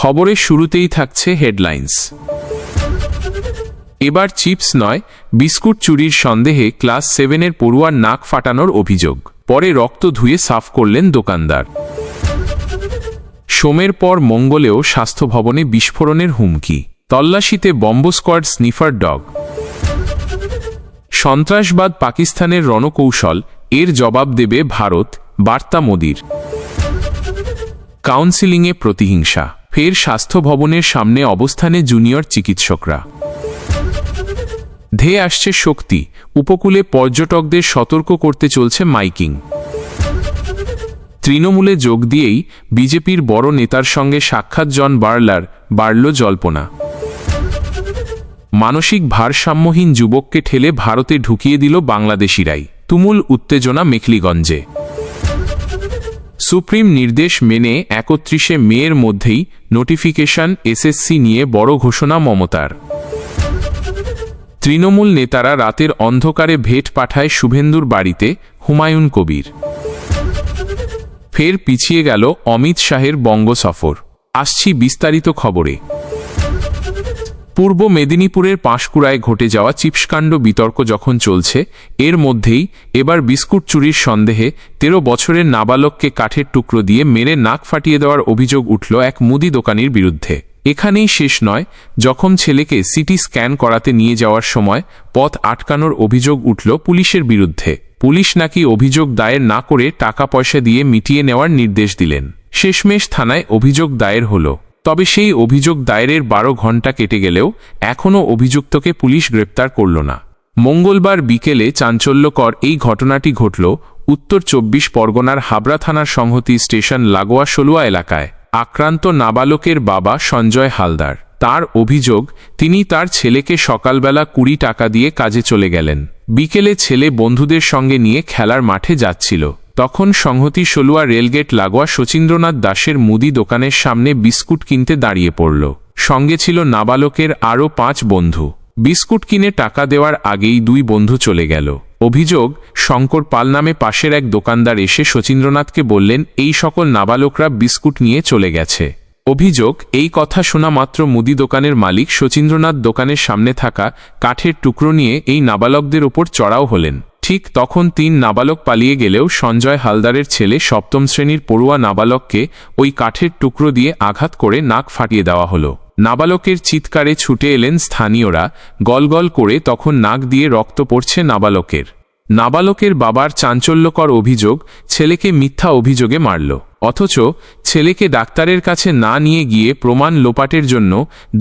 খবরের শুরুতেই থাকছে হেডলাইন্স। এবার চিপস নয়, বিস্কুট চুরির সন্দেহে ক্লাস 7-এর পড়ুয়ার নাক ফাটানোর অভিযোগ, পরে রক্ত ধুয়ে সাফ করলেন দোকানদার। সোমের পর মঙ্গলেও স্বাস্থ্য ভবনে বিস্ফোরণের হুমকি, তল্লাশিতে বম্ব স্কোয়াড স্নিফার ডগ। সন্ত্রাসবাদ পাকিস্তানের রণকৌশল, এর জবাব দেবে ভারত, বার্তা মোদির। কাউন্সিলিংয়ে প্রতিহিংসা, ফের স্বাস্থ্য ভবনের সামনে অবস্থানে জুনিয়র চিকিৎসকরা। ধেয়ে আসছে শক্তি, উপকূলে পর্যটকদের সতর্ক করতে চলছে মাইকিং। তৃণমূলে যোগ দিয়েই বিজেপির বড় নেতার সঙ্গে সাক্ষাৎ জন বার্লার, বাড়ল জল্পনা। মানসিক ভারসাম্যহীন যুবককে ঠেলে ভারতে ঢুকিয়ে দিল বাংলাদেশিরাই, তুমুল উত্তেজনা মেখলিগঞ্জে। সুপ্রিম নির্দেশ মেনে 31শে মের মধ্যেই নোটিফিকেশন এসএসসি নিয়ে বড় ঘোষণা মমতার। তৃণমূল নেতারা রাতের অন্ধকারে ভেট পাঠায় শুভেন্দুর বাড়িতে, হুমায়ুন কবির। ফের পিছিয়ে গেল অমিত শাহের বঙ্গ সফর, আসছি বিস্তারিত খবরে। পূর্ব মেদিনীপুরের পাঁশকুড়ায় ঘটে যাওয়া চিপসকাণ্ড বিতর্ক যখন চলছে, এর মধ্যেই এবার বিস্কুট চুরির সন্দেহে 13 বছরের নাবালককে কাঠের টুকরো দিয়ে মেরে নাক ফাটিয়ে দেওয়ার অভিযোগ উঠল এক মুদি দোকানির বিরুদ্ধে। এখানেই শেষ নয়, জখম ছেলেকে সিটি স্ক্যান করাতে নিয়ে যাওয়ার সময় পথ আটকানোর অভিযোগ উঠল পুলিশের বিরুদ্ধে। পুলিশ নাকি অভিযোগ দায়ের না করে টাকা পয়সা দিয়ে মিটিয়ে নেওয়ার নির্দেশ দিলেন। শেষমেশ থানায় অভিযোগ দায়ের হল, তবে সেই অভিযোগ দায়েরের 12 ঘণ্টা কেটে গেলেও এখনও অভিযুক্তকে পুলিশ গ্রেপ্তার করল না। মঙ্গলবার বিকেলে চাঞ্চল্যকর এই ঘটনাটি ঘটল উত্তর 24 পরগনার হাবড়া থানার সংহতি স্টেশন লাগোয়া সলুয়া এলাকায়। আক্রান্ত নাবালকের বাবা সঞ্জয় হালদার, তার অভিযোগ তিনি তার ছেলেকে সকালবেলা 20 টাকা দিয়ে কাজে চলে গেলেন। বিকেলে ছেলে বন্ধুদের সঙ্গে নিয়ে খেলার মাঠে যাচ্ছিল, তখন সংহতি সলুয়া রেলগেট লাগোয়া শচীন্দ্রনাথ দাসের মুদি দোকানের সামনে বিস্কুট কিনতে দাঁড়িয়ে পড়ল। সঙ্গে ছিল নাবালকের আরও 5 বন্ধু। বিস্কুট কিনে টাকা দেওয়ার আগেই 2 বন্ধু চলে গেল। অভিযোগ, শঙ্কর পাল নামে পাশের এক দোকানদার এসে শচীন্দ্রনাথকে বললেন এই সকল নাবালকরা বিস্কুট নিয়ে চলে গেছে। অভিযোগ, এই কথা শোনা মাত্র মুদি দোকানের মালিক শচীন্দ্রনাথ দোকানের সামনে থাকা কাঠের টুকরো নিয়ে এই নাবালকদের ওপর চড়াও হলেন। ঠিক তখন 3 নাবালক পালিয়ে গেলেও সঞ্জয় হালদারের ছেলে 7ম শ্রেণীর পড়ুয়া নাবালককে ওই কাঠের টুকরো দিয়ে আঘাত করে নাক ফাটিয়ে দেওয়া হলো। নাবালকের চিৎকারে ছুটে এলেন স্থানীয়রা, গলগল করে তখন নাক দিয়ে রক্ত পড়ছে নাবালকের। নাবালকের বাবার চাঞ্চল্যকর অভিযোগ, ছেলেকে মিথ্যা অভিযোগে মারল, অথচ ছেলেকে ডাক্তারের কাছে না নিয়ে গিয়ে প্রমাণ লোপাটের জন্য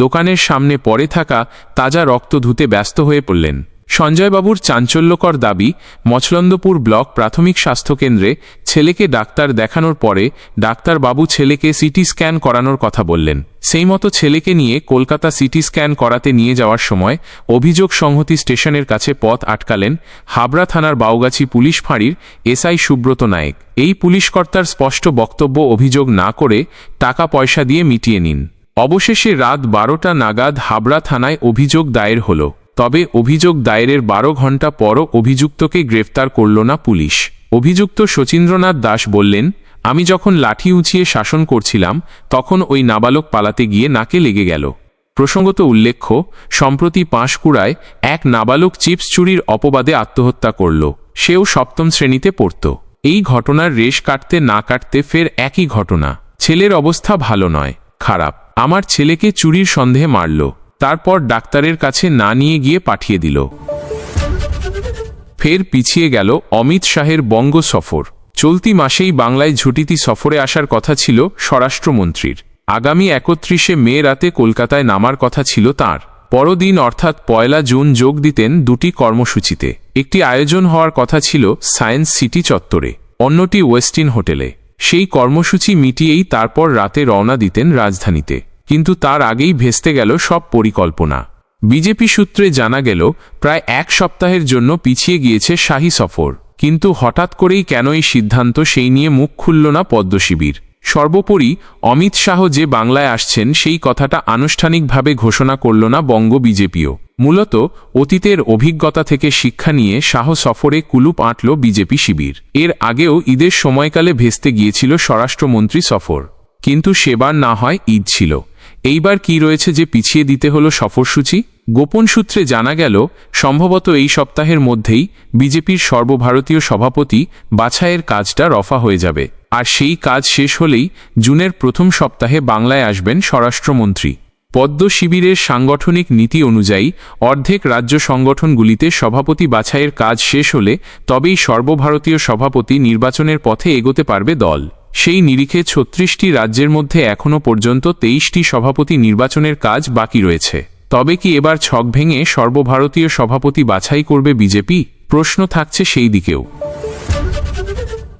দোকানের সামনে পড়ে থাকা তাজা রক্ত ধুতে ব্যস্ত হয়ে পড়লেন। সঞ্জয়বাবুর চাঞ্চল্যকর দাবি, মছলন্দপুর ব্লক প্রাথমিক স্বাস্থ্যকেন্দ্রে ছেলেকে ডাক্তার দেখানোর পরে ডাক্তারবাবু ছেলেকে সিটি স্ক্যান করানোর কথা বললেন। সেই মতো ছেলেকে নিয়ে কলকাতা সিটি স্ক্যান করাতে নিয়ে যাওয়ার সময় অভিযোগ সংহতি স্টেশনের কাছে পথ আটকালেন হাবড়া থানার বাউগাছি পুলিশ ফাঁড়ির এসআই সুব্রত নায়েক। এই পুলিশকর্তার স্পষ্ট বক্তব্য, অভিযোগ না করে টাকা পয়সা দিয়ে মিটিয়ে নিন। অবশেষে রাত 12টা নাগাদ হাবড়া থানায় অভিযোগ দায়ের হল, তবে অভিযোগ দায়েরের 12 ঘণ্টা পরও অভিযুক্তকে গ্রেফতার করল না পুলিশ। অভিযুক্ত শচীন্দ্রনাথ দাস বললেন, আমি যখন লাঠি উঁচিয়ে শাসন করছিলাম তখন ওই নাবালক পালাতে গিয়ে নাকে লেগে গেল। প্রসঙ্গত উল্লেখ্য, সম্প্রতি পাঁশকুড়ায় এক নাবালক চিপস চুরির অপবাদে আত্মহত্যা করল, সেও 7ম শ্রেণীতে পড়ত। এই ঘটনার রেশ কাটতে না কাটতে ফের একই ঘটনা। ছেলের অবস্থা ভালো নয়, খারাপ। আমার ছেলেকে চুরির সন্দেহে মারল, তারপর ডাক্তারের কাছে না নিয়ে গিয়ে পাঠিয়ে দিল। ফের পিছিয়ে গেল অমিত শাহের বঙ্গ সফর। চলতি মাসেই বাংলায় ঝুটিতি সফরে আসার কথা ছিল স্বরাষ্ট্রমন্ত্রীর। আগামী 31শে মে রাতে কলকাতায় নামার কথা ছিল তাঁর। পরদিন অর্থাৎ 1 জুন যোগ দিতেন 2টি কর্মসূচিতে। একটি আয়োজন হওয়ার কথা ছিল সায়েন্স সিটি চত্বরে, অন্যটি ওয়েস্টিন হোটেলে। সেই কর্মসূচি মিটিয়েই তারপর রাতে রওনা দিতেন রাজধানীতে, কিন্তু তার আগেই ভেস্তে গেল সব পরিকল্পনা। বিজেপি সূত্রে জানা গেল প্রায় 1 সপ্তাহের জন্য পিছিয়ে গিয়েছে শাহী সফর, কিন্তু হঠাৎ করেই কেন এই সিদ্ধান্ত, সেই নিয়ে মুখ খুলল না পদ্মশিবির। সর্বোপরি অমিত শাহ যে বাংলায় আসছেন সেই কথাটা আনুষ্ঠানিকভাবে ঘোষণা করল না বঙ্গ বিজেপিও। মূলত অতীতের অভিজ্ঞতা থেকে শিক্ষা নিয়ে শাহ সফরে কুলুপ আঁটল বিজেপি শিবির। এর আগেও ঈদের সময়কালে ভেস্তে গিয়েছিল স্বরাষ্ট্রমন্ত্রী সফর, কিন্তু সেবার না হয় ঈদ ছিল, এইবার কি রয়েছে যে পিছিয়ে দিতে হলো সফরসূচি? গোপন সূত্রে জানা গেল, সম্ভবত এই সপ্তাহের মধ্যেই বিজেপির সর্বভারতীয় সভাপতি বাছাইয়ের কাজটা রফা হয়ে যাবে, আর সেই কাজ শেষ হলেই জুনের প্রথম সপ্তাহে বাংলায় আসবেন স্বরাষ্ট্রমন্ত্রী। পদ্ম শিবিরের সাংগঠনিক নীতি অনুযায়ী অর্ধেক রাজ্য সংগঠনগুলিতে সভাপতি বাছাইয়ের কাজ শেষ হলে তবেই সর্বভারতীয় সভাপতি নির্বাচনের পথে এগোতে পারবে দল। সেই নিরিখে ৩৬টি রাজ্যের মধ্যে এখনও পর্যন্ত ২৩টি সভাপতি নির্বাচনের কাজ বাকি রয়েছে। তবে কি এবার ছক ভেঙে সর্বভারতীয় সভাপতি বাছাই করবে বিজেপি? প্রশ্ন থাকছে সেই দিকেও।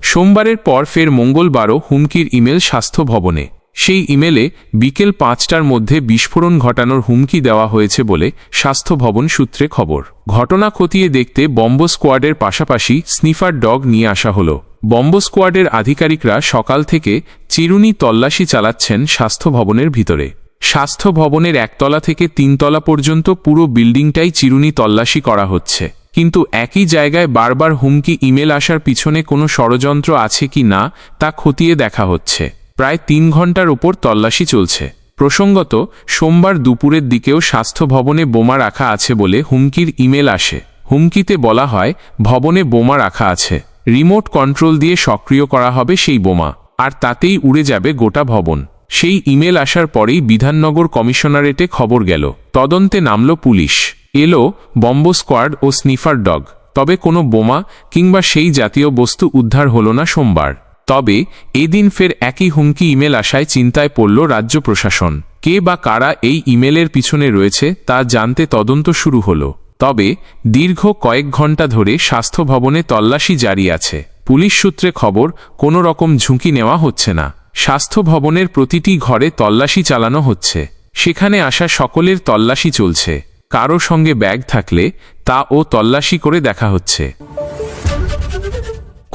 সোমবারের পর ফের মঙ্গলবারও হুমকির ইমেল স্বাস্থ্য ভবনে। সেই ইমেলে বিকেল ৫টার মধ্যে বিস্ফোরণ ঘটানোর হুমকি দেওয়া হয়েছে বলে স্বাস্থ্য ভবন সূত্রে খবর। ঘটনা খতিয়ে দেখতে বম্ব স্কোয়াডের পাশাপাশি স্নিফার ডগ নিয়ে আসা হল। বম্ব স্কোয়াডের আধিকারিকরা সকাল থেকে চিরুনি তল্লাশি চালাচ্ছেন স্বাস্থ্য ভবনের ভিতরে। স্বাস্থ্য ভবনের ১তলা থেকে ৩তলা পর্যন্ত পুরো বিল্ডিংটাই চিরুনি তল্লাশি করা হচ্ছে, কিন্তু একই জায়গায় বারবার হুমকি ইমেল আসার পিছনে কোনো ষড়যন্ত্র আছে কি না তা খতিয়ে দেখা হচ্ছে। প্রায় ৩ ঘণ্টার ওপর তল্লাশি চলছে। প্রসঙ্গত, সোমবার দুপুরের দিকেও স্বাস্থ্য ভবনে বোমা রাখা আছে বলে হুমকির ইমেল আসে। হুমকিতে বলা হয়, ভবনে বোমা রাখা আছে, রিমোট কন্ট্রোল দিয়ে সক্রিয় করা হবে সেই বোমা, আর তাতেই উড়ে যাবে গোটা ভবন। সেই ইমেল আসার পরেই বিধাননগর কমিশনারেটে খবর গেল, তদন্তে নামল পুলিশ, এলো বম্ব স্কোয়াড ও স্নিফার ডগ। তবে কোনো বোমা কিংবা সেই জাতীয় বস্তু উদ্ধার হলো না সোমবার। তবে এদিন ফের একই হুমকি ইমেল আসায় চিন্তায় পড়ল রাজ্য প্রশাসন। কে বা কারা এই ইমেলের পিছনে রয়েছে তা জানতে তদন্ত শুরু হলো। তবে দীর্ঘ কয়েক ঘণ্টা ধরে স্বাস্থ্য ভবনে তল্লাশি জারি আছে। পুলিশ সূত্রে খবর, কোনো রকম ঝুঁকি নেওয়া হচ্ছে না। স্বাস্থ্য ভবনের প্রতিটি ঘরে তল্লাশি চালানো হচ্ছে, সেখানে আসা সকলের তল্লাশি চলছে। কারো সঙ্গে ব্যাগ থাকলে তাও তল্লাশি করে দেখা হচ্ছে।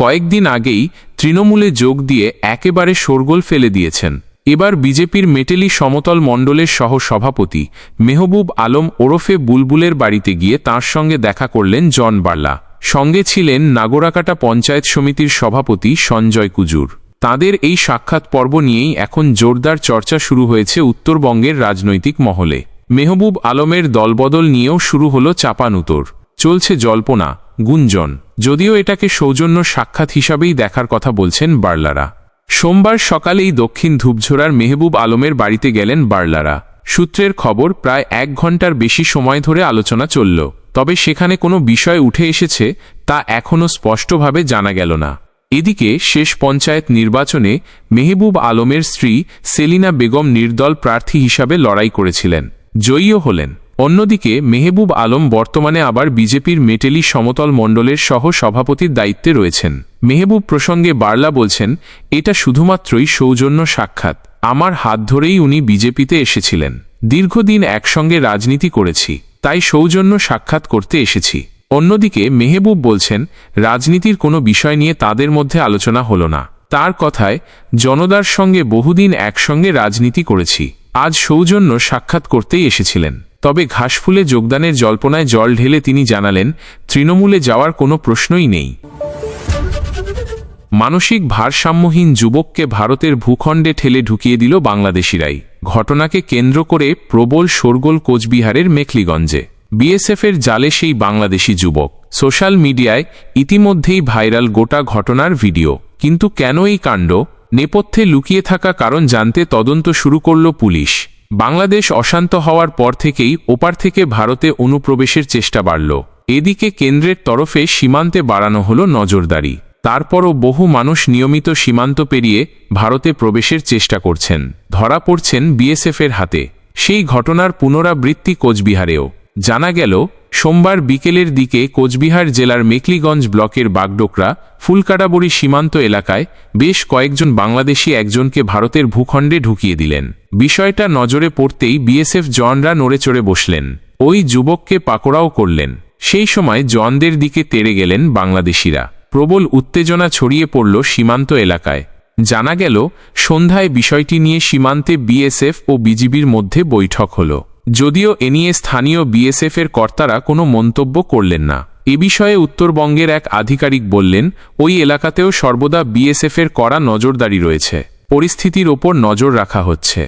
কয়েকদিন আগেই তৃণমূলে যোগ দিয়ে একেবারে শোরগোল ফেলে দিয়েছেন। এবার বিজেপির মেটেলি সমতল মণ্ডলের সহ সভাপতি মেহবুব আলম ওরফে বুলবুলের বাড়িতে গিয়ে তাঁর সঙ্গে দেখা করলেন জন বার্লা। সঙ্গে ছিলেন নাগরাকাটা পঞ্চায়েত সমিতির সভাপতি সঞ্জয় কুজুর। তাঁদের এই সাক্ষাৎ পর্ব নিয়েই এখন জোরদার চর্চা শুরু হয়েছে উত্তরবঙ্গের রাজনৈতিক মহলে। মেহবুব আলমের দলবদল নিয়েও শুরু হলো চাপানুতোর। চলছে জল্পনা, গুঞ্জন, যদিও এটাকে সৌজন্য সাক্ষাৎ হিসাবেই দেখার কথা বলছেন বার্লারা। সোমবার সকালেই দক্ষিণ ধূপঝোড়ার মেহবুব আলমের বাড়িতে গেলেন বার্লারা। সূত্রের খবর, প্রায় ১ ঘণ্টার বেশি সময় ধরে আলোচনা চলল। তবে সেখানে কোনো বিষয় উঠে এসেছে তা এখনও স্পষ্টভাবে জানা গেল না। এদিকে শেষ পঞ্চায়েত নির্বাচনে মেহবুব আলমের স্ত্রী সেলিনা বেগম নির্দল প্রার্থী হিসাবে লড়াই করেছিলেন, জয়ীও হলেন। অন্যদিকে মেহবুব আলম বর্তমানে আবার বিজেপির মেটেলি সমতল মণ্ডলের সহ সভাপতির দায়িত্বে রয়েছেন। মেহবুব প্রসঙ্গে বার্লা বলছেন, এটা শুধুমাত্রই সৌজন্য সাক্ষাৎ। আমার হাত ধরেই উনি বিজেপিতে এসেছিলেন। দীর্ঘদিন একসঙ্গে রাজনীতি করেছি, তাই সৌজন্য সাক্ষাৎ করতে এসেছি। অন্যদিকে মেহবুব বলছেন, রাজনীতির কোনো বিষয় নিয়ে তাদের মধ্যে আলোচনা হলো না। তার কথায়, জনতার সঙ্গে বহুদিন একসঙ্গে রাজনীতি করেছি, আজ সৌজন্য সাক্ষাৎ করতেই এসেছিলেন। তবে ঘাসফুলে যোগদানের জল্পনায় জল ঢেলে তিনি জানালেন, তৃণমূলে যাওয়ার কোনো প্রশ্নই নেই। মানসিক ভারসাম্যহীন যুবককে ভারতের ভূখণ্ডে ঠেলে ঢুকিয়ে দিল বাংলাদেশিরাই। ঘটনাকে কেন্দ্র করে প্রবল শোরগোল কোচবিহারের মেখলিগঞ্জে। বিএসএফের জালে সেই বাংলাদেশি যুবক। সোশ্যাল মিডিয়ায় ইতিমধ্যেই ভাইরাল গোটা ঘটনার ভিডিও। কিন্তু কেন এই কাণ্ড? নেপথ্যে লুকিয়ে থাকা কারণ জানতে তদন্ত শুরু করল পুলিশ। বাংলাদেশ অশান্ত হওয়ার পর থেকেই ওপার থেকে ভারতে অনুপ্রবেশের চেষ্টা বাড়ল। এদিকে কেন্দ্রের তরফে সীমান্তে বাড়ানো হল নজরদারি। তারপরও বহু মানুষ নিয়মিত সীমান্ত পেরিয়ে ভারতে প্রবেশের চেষ্টা করছেন, ধরা পড়ছেন বিএসএফের হাতে। সেই ঘটনার পুনরাবৃত্তি কোচবিহারেও। জানা গেল, সোমবার বিকেলের দিকে কোচবিহার জেলার মেখলিগঞ্জ ব্লকের বাগডোকরা ফুলকাটাবড়ি সীমান্ত এলাকায় বেশ কয়েকজন বাংলাদেশি একজনকে ভারতের ভূখণ্ডে ঢুকিয়ে দিলেন। বিষয়টা নজরে পড়তেই বিএসএফ জওয়ানরা নড়েচড়ে বসলেন, ওই যুবককে পাকড়াও করলেন। সেই সময় জওয়ানদের দিকে তেড়ে গেলেন বাংলাদেশিরা। প্রবল উত্তেজনা ছড়িয়ে পড়ল সীমান্ত এলাকায়। জানা গেল, সন্ধ্যায় বিষয়টি নিয়ে সীমান্তে বিএসএফ ও বিজিবির মধ্যে বৈঠক হল। যদিও এ নিয়ে স্থানীয় বিএসএফের কর্তারা কোনো মন্তব্য করলেন না। এ বিষয়ে উত্তরবঙ্গের এক আধিকারিক বললেন, ওই এলাকাতেও সর্বদা বিএসএফের কড়া নজরদারি রয়েছে, পরিস্থিতির ওপর নজর রাখা হচ্ছে।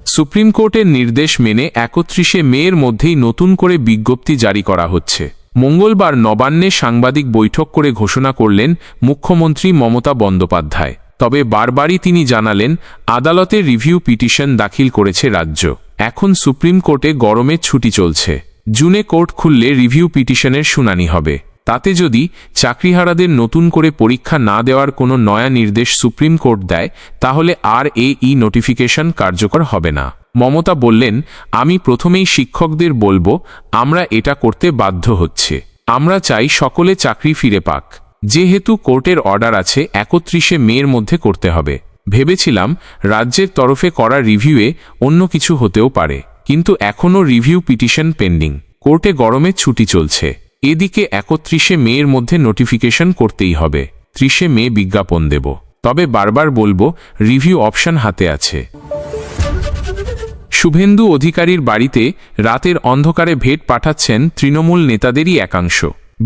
সুপ্রিম কোর্টের নির্দেশ মেনে 31শে মের মধ্যেই নতুন করে বিজ্ঞপ্তি জারি করা হচ্ছে। মঙ্গলবার নবান্নে সাংবাদিক বৈঠক করে ঘোষণা করলেন মুখ্যমন্ত্রী মমতা বন্দ্যোপাধ্যায়। তবে বারবারই তিনি জানালেন, আদালতে রিভিউ পিটিশন দাখিল করেছে রাজ্য। এখন সুপ্রিম কোর্টে গরমের ছুটি চলছে। জুনে কোর্ট খুললে রিভিউ পিটিশনের শুনানি হবে। তাতে যদি চাকরিহারাদের নতুন করে পরীক্ষা না দেওয়ার কোনো নয়া নির্দেশ সুপ্রিম কোর্ট দেয়, তাহলে আর এই নোটিফিকেশন কার্যকর হবে না। মমতা বললেন, আমি প্রথমেই শিক্ষকদের বলবো, আমরা এটা করতে বাধ্য হচ্ছে। আমরা চাই সকলে চাকরি ফিরে পাক। যেহেতু কোর্টের অর্ডার আছে 31শে মের মধ্যে করতে হবে। ভেবেছিলাম রাজ্যের তরফে করা রিভিউয়ে অন্য কিছু হতেও পারে, কিন্তু এখনও রিভিউ পিটিশন পেন্ডিং। কোর্টে গরমের ছুটি চলছে। এদিকে 31শে মের মধ্যে নোটিফিকেশন করতেই হবে। 30শে মে বিজ্ঞাপন দেব। তবে বারবার বলবো, রিভিউ অপশন হাতে আছে। শুভেন্দু অধিকারীর বাড়িতে রাতের অন্ধকারে ভেট পাঠাচ্ছেন তৃণমূল নেতাদেরই একাংশ।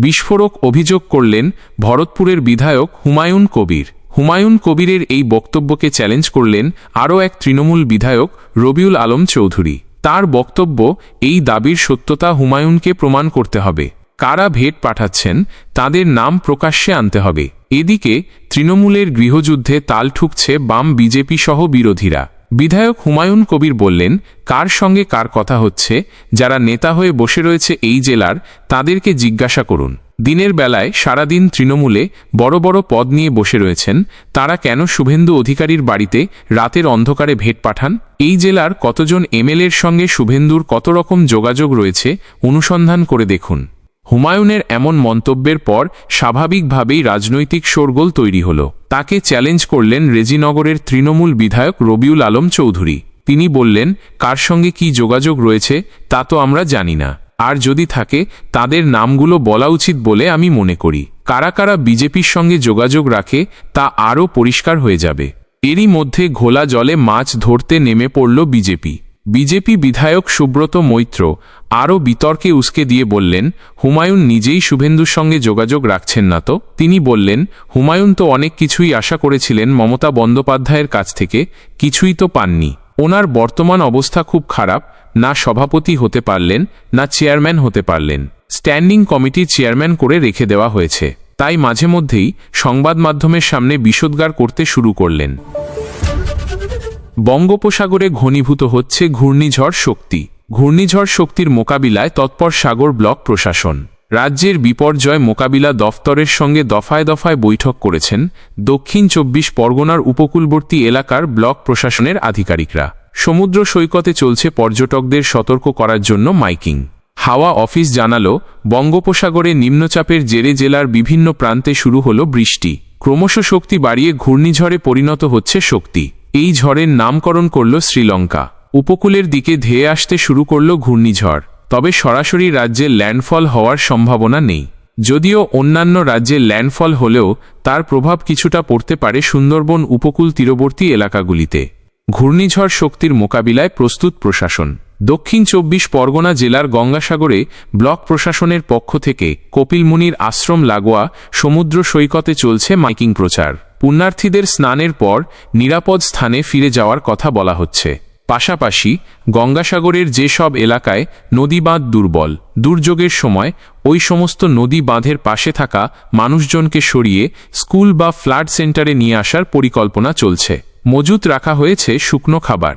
বিস্ফোরক অভিযোগ করলেন ভরতপুরের বিধায়ক হুমায়ুন কবির। হুমায়ুন কবিরের এই বক্তব্যকে চ্যালেঞ্জ করলেন আরও এক তৃণমূল বিধায়ক রবিউল আলম চৌধুরী। তার বক্তব্য, এই দাবির সত্যতা হুমায়ুনকে প্রমাণ করতে হবে। কারা ভেট পাঠাচ্ছেন তাদের নাম প্রকাশ্যে আনতে হবে। এদিকে তৃণমূলের গৃহযুদ্ধে তাল ঠুকছে বাম বিজেপি সহ বিরোধীরা। বিধায়ক হুমায়ুন কবির বললেন, কার সঙ্গে কার কথা হচ্ছে, যারা নেতা হয়ে বসে রয়েছে এই জেলার, তাদেরকে জিজ্ঞাসা করুন। দিনের বেলায় সারাদিন তৃণমূলে বড় বড় পদ নিয়ে বসে রয়েছেন, তারা কেন শুভেন্দু অধিকারীর বাড়িতে রাতের অন্ধকারে ভেট পাঠান? এই জেলার কতজন এমএলএর সঙ্গে শুভেন্দুর কত রকম যোগাযোগ রয়েছে অনুসন্ধান করে দেখুন। হুমায়ুনের এমন মন্তব্যের পর স্বাভাবিকভাবেই রাজনৈতিক শোরগোল তৈরি হল। তাকে চ্যালেঞ্জ করলেন রেজিনগরের তৃণমূল বিধায়ক রবিউল আলম চৌধুরী। তিনি বললেন, কার সঙ্গে কি যোগাযোগ রয়েছে তা তো আমরা জানি না, আর যদি থাকে তাদের নামগুলো বলা উচিত বলে আমি মনে করি। কারা কারা বিজেপির সঙ্গে যোগাযোগ রাখে তা আরও পরিষ্কার হয়ে যাবে। এরই মধ্যে ঘোলা জলে মাছ ধরতে নেমে পড়ল বিজেপি বিধায়ক সুব্রত মৈত্র আরও বিতর্কে উস্কে দিয়ে বললেন, হুমায়ুন নিজেই শুভেন্দুর সঙ্গে যোগাযোগ রাখছেন না তো। তিনি বললেন, হুমায়ুন তো অনেক কিছুই আশা করেছিলেন মমতা বন্দ্যোপাধ্যায়ের কাছ থেকে, কিছুই তো পাননি। ওনার বর্তমান অবস্থা খুব খারাপ, না সভাপতি হতে পারলেন, না চেয়ারম্যান হতে পারলেন। স্ট্যান্ডিং কমিটির চেয়ারম্যান করে রেখে দেওয়া হয়েছে। তাই মাঝে মধ্যেই সংবাদ মাধ্যমের সামনে বিষোদ্গার করতে শুরু করলেন। বঙ্গোপসাগরে ঘনীভূত হচ্ছে ঘূর্ণিঝড় শক্তি। ঘূর্ণিঝড় শক্তির মোকাবিলায় তৎপর সাগর ব্লক প্রশাসন। রাজ্যের বিপর্যয় মোকাবিলা দফতরের সঙ্গে দফায় দফায় বৈঠক করেছেন দক্ষিণ 24 পরগনার উপকূলবর্তী এলাকার ব্লক প্রশাসনের আধিকারিকরা। সমুদ্র সৈকতে চলছে পর্যটকদের সতর্ক করার জন্য মাইকিং। হাওয়া অফিস জানালো, বঙ্গোপসাগরে নিম্নচাপের জেরে জেলার বিভিন্ন প্রান্তে শুরু হলো বৃষ্টি। ক্রমশ শক্তি বাড়িয়ে ঘূর্ণিঝড়ে পরিণত হচ্ছে শক্তি। এই ঝড়ের নামকরণ করল শ্রীলঙ্কা। উপকূলের দিকে ধেয়ে আসতে শুরু করল ঘূর্ণিঝড়। তবে সরাসরি রাজ্যে ল্যান্ডফল হওয়ার সম্ভাবনা নেই। যদিও অন্যান্য রাজ্যে ল্যান্ডফল হলেও তার প্রভাব কিছুটা পড়তে পারে সুন্দরবন উপকূল তীরবর্তী এলাকাগুলিতে। ঘূর্ণিঝড় শক্তির মোকাবিলায় প্রস্তুত প্রশাসন। দক্ষিণ 24 পরগনা জেলার গঙ্গাসাগরে ব্লক প্রশাসনের পক্ষ থেকে কপিলমুনির আশ্রম লাগোয়া সমুদ্র সৈকতে চলছে মাইকিং প্রচার। পুণ্যার্থীদের স্নানের পর নিরাপদ স্থানে ফিরে যাওয়ার কথা বলা হচ্ছে। পাশাপাশি গঙ্গাসাগরের যে সব এলাকায় নদী বাঁধ দুর্বল, দুর্যোগের সময় ওই সমস্ত নদী বাঁধের পাশে থাকা মানুষজনকে সরিয়ে স্কুল বা ফ্লাড সেন্টারে নিয়ে আসার পরিকল্পনা চলছে। মজুত রাখা হয়েছে শুকনো খাবার।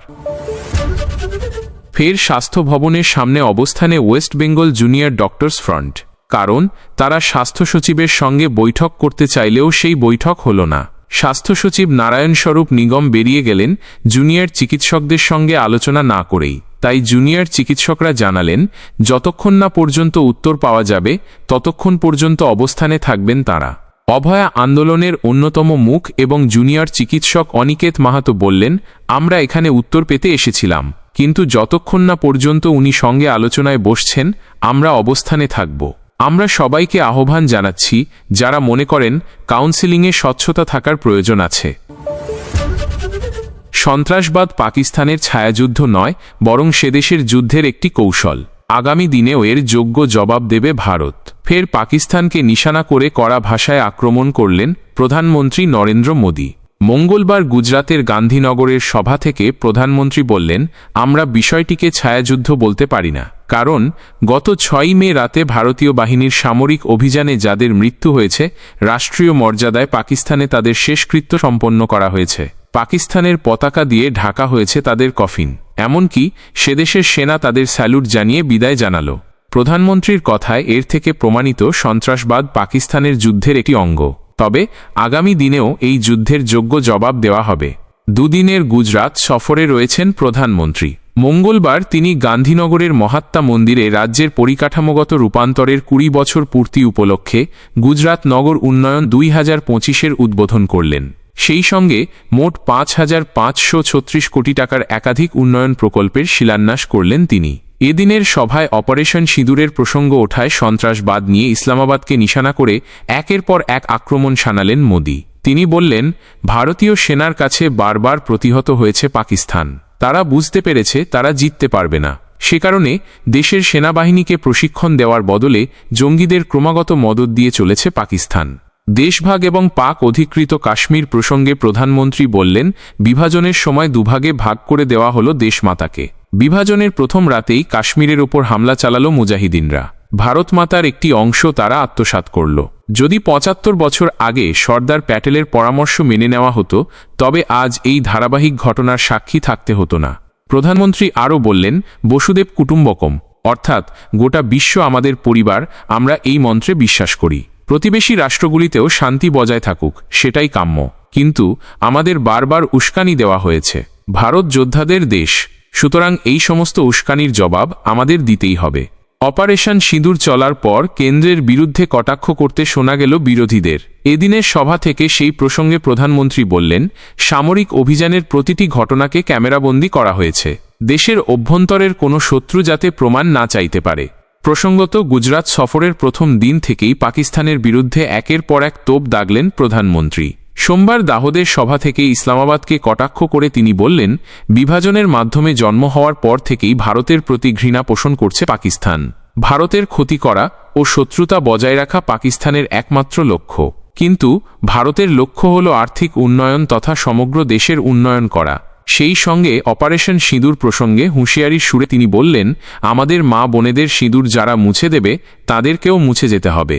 ফের স্বাস্থ্য ভবনের সামনে অবস্থানে West Bengal junior doctors front. কারণ তারা স্বাস্থ্য সচিবের সঙ্গে বৈঠক করতে চাইলেও সেই বৈঠক হলো না। স্বাস্থ্য সচিব নারায়ণ স্বরূপ নিগম বেরিয়ে গেলেন জুনিয়র চিকিৎসকদের সঙ্গে আলোচনা না করেই। তাই জুনিয়র চিকিৎসকরা জানালেন, যতক্ষণ না পর্যন্ত উত্তর পাওয়া যাবে ততক্ষণ পর্যন্ত অবস্থানে থাকবেন তারা। অভয়া আন্দোলনের অন্যতম মুখ এবং জুনিয়র চিকিৎসক অনিকেত মাহাতো বললেন, আমরা এখানে উত্তর পেতে এসেছিলাম, কিন্তু যতক্ষণ না পর্যন্ত উনি সঙ্গে আলোচনায় বসছেন আমরা অবস্থানে থাকব। আমরা সবাইকে আহ্বান জানাচ্ছি যারা মনে করেন কাউন্সেলিংয়ে স্বচ্ছতা থাকার প্রয়োজন আছে। সন্ত্রাসবাদ পাকিস্তানের ছায়াযুদ্ধ নয়, বরং সেদেশের যুদ্ধের একটি কৌশল। আগামী দিনেও এর যোগ্য জবাব দেবে ভারত। ফের পাকিস্তানকে নিশানা করে কড়া ভাষায় আক্রমণ করলেন প্রধানমন্ত্রী নরেন্দ্র মোদী। মঙ্গলবার গুজরাতের গান্ধীনগরের সভা থেকে প্রধানমন্ত্রী বললেন, আমরা বিষয়টিকে ছায়াযুদ্ধ বলতে পারি না, কারণ গত 6 মে রাতে ভারতীয় বাহিনীর সামরিক অভিযানে যাদের মৃত্যু হয়েছে, রাষ্ট্রীয় মর্যাদায় পাকিস্তানে তাদের শেষকৃত্য সম্পন্ন করা হয়েছে। পাকিস্তানের পতাকা দিয়ে ঢাকা হয়েছে তাদের কফিন, এমনকি সেদেশের সেনা তাদের স্যালুট জানিয়ে বিদায় জানালো। প্রধানমন্ত্রীর কথায় এর থেকে প্রমাণিত সন্ত্রাসবাদ পাকিস্তানের যুদ্ধের একটি অঙ্গ। তবে আগামী দিনেও এই যুদ্ধের যোগ্য জবাব দেওয়া হবে। দুদিনের গুজরাত সফরে রয়েছেন প্রধানমন্ত্রী। মঙ্গলবার তিনি গান্ধীনগরের মহাত্মা মন্দিরে রাজ্যের পরিকাঠামোগত রূপান্তরের 20 বছর পূর্তি উপলক্ষে গুজরাত নগর উন্নয়ন 2025-এর উদ্বোধন করলেন। সেই সঙ্গে মোট 5,536 কোটি টাকার একাধিক উন্নয়ন প্রকল্পের শিলান্যাস করলেন তিনি। এদিনের সভায় অপারেশন সিঁদুরের প্রসঙ্গ ওঠায় সন্ত্রাসবাদ নিয়ে ইসলামাবাদকে নিশানা করে একের পর এক আক্রমণ শানালেন মোদি। তিনি বললেন, ভারতীয় সেনার কাছে বারবার প্রতিহত হয়েছে পাকিস্তান। তারা বুঝতে পেরেছে তারা জিততে পারবে না। সে কারণে দেশের সেনাবাহিনীকে প্রশিক্ষণ দেওয়ার বদলে জঙ্গিদের ক্রমাগত মদত দিয়ে চলেছে পাকিস্তান। দেশভাগ এবং পাক অধিকৃত কাশ্মীর প্রসঙ্গে প্রধানমন্ত্রী বললেন, বিভাজনের সময় দুভাগে ভাগ করে দেওয়া হলো দেশমাতাকে। বিভাজনের প্রথম রাতেই কাশ্মীরের ওপর হামলা চালালো মুজাহিদিনরা। ভারতমাতার একটি অংশ তারা আত্মসাৎ করল। যদি 75 বছর আগে সর্দার প্যাটেলের পরামর্শ মেনে নেওয়া হতো, তবে আজ এই ধারাবাহিক ঘটনার সাক্ষী থাকতে হতো না। প্রধানমন্ত্রী আরও বললেন, বসুদেব কুটুম্বকম, অর্থাৎ গোটা বিশ্ব আমাদের পরিবার, আমরা এই মন্ত্রে বিশ্বাস করি। প্রতিবেশী রাষ্ট্রগুলিতেও শান্তি বজায় থাকুক, সেটাই কাম্য। কিন্তু আমাদের বারবার উস্কানি দেওয়া হয়েছে। ভারত যোদ্ধাদের দেশ, সুতরাং এই সমস্ত উস্কানির জবাব আমাদের দিতেই হবে। অপারেশন সিঁদুর চলার পর কেন্দ্রের বিরুদ্ধে কটাক্ষ করতে শোনা গেল বিরোধীদের। এদিনের সভা থেকে সেই প্রসঙ্গে প্রধানমন্ত্রী বললেন, সামরিক অভিযানের প্রতিটি ঘটনাকে ক্যামেরাবন্দি করা হয়েছে, দেশের অভ্যন্তরের কোনো শত্রু যাতে প্রমাণ না চাইতে পারে। প্রসঙ্গত, গুজরাত সফরের প্রথম দিন থেকেই পাকিস্তানের বিরুদ্ধে একের পর এক তোপ দাগলেন প্রধানমন্ত্রী। সোমবার দাহোদের সভা থেকে ইসলামাবাদকে কটাক্ষ করে তিনি বললেন, বিভাজনের মাধ্যমে জন্ম হওয়ার পর থেকেই ভারতের প্রতি ঘৃণা পোষণ করছে পাকিস্তান। ভারতের ক্ষতি করা ও শত্রুতা বজায় রাখা পাকিস্তানের একমাত্র লক্ষ্য। কিন্তু ভারতের লক্ষ্য হল আর্থিক উন্নয়ন তথা সমগ্র দেশের উন্নয়ন করা। সেই সঙ্গে অপারেশন সিঁদুর প্রসঙ্গে হুঁশিয়ারির সুরে তিনি বললেন, আমাদের মা বোনেদের সিঁদুর যারা মুছে দেবে, তাদেরকেও মুছে যেতে হবে।